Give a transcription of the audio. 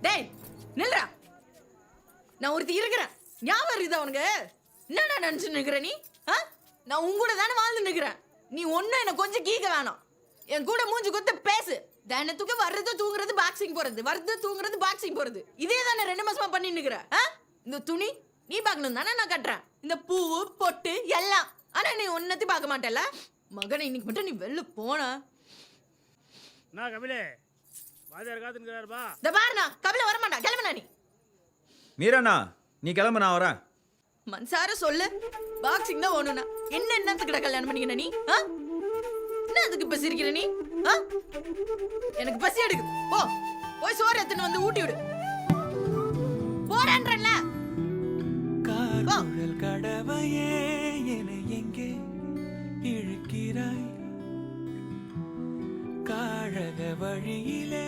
டேய் நில்றா. நான் ஒருத்தி இருக்கிறேன், ஞாபகம் இருக்குதா உனக்கு? என்னடா நினைச்சு நிக்கிற நீ? நான் உன் கூட தானே வாழ்ந்து நிக்கிறேன். நீ ஒன்னும் என்ன கொஞ்சம் கீக்க வேணாம். என் கூட மூஞ்சி கொத்த பேசு. தினத்துக்கு வர்றது தூங்குறது பாக்ஸிங் போறது, வர்றது தூங்குறது பாக்ஸிங் போறது, இதே தானே 2 மாசமா பண்ணி நிக்கிற. இந்த துணி நீ பார்க்கணும் தானே நான் கட்டுறேன், இந்த பூவு பொட்டு எல்லாம். ஆனா நீ ஒன்னத்தையும் பார்க்க மாட்டேல. மகனை இன்னைக்கு மட்டும் நீ வெளில போன. நான் கபிலே வாதியார் காத்துக்கிறாருப்பா. இந்த பாருண்ணா, கபில வரமாட்டா, கிளம்புனா நீ. மீராண்ணா நீ கிளம்பு, நான் வரேன். மன்சார சொல்லு, பாக்ஸிங் தான் ஓணுனா என்னத்துக்குடா கல்யாணம் பண்ணிக்கிற நீ? என்ன அதுக்கு இப்ப சிரிக்கிற நீ? எனக்கு பசி எடுக்குது, போ போய் சோறு எடுத்துன்னு வந்து ஊட்டி விடு. போறேன்றல கார்குழல் கடவையே என்னை எங்கே இழுக்கிறாய், காழக வழியிலே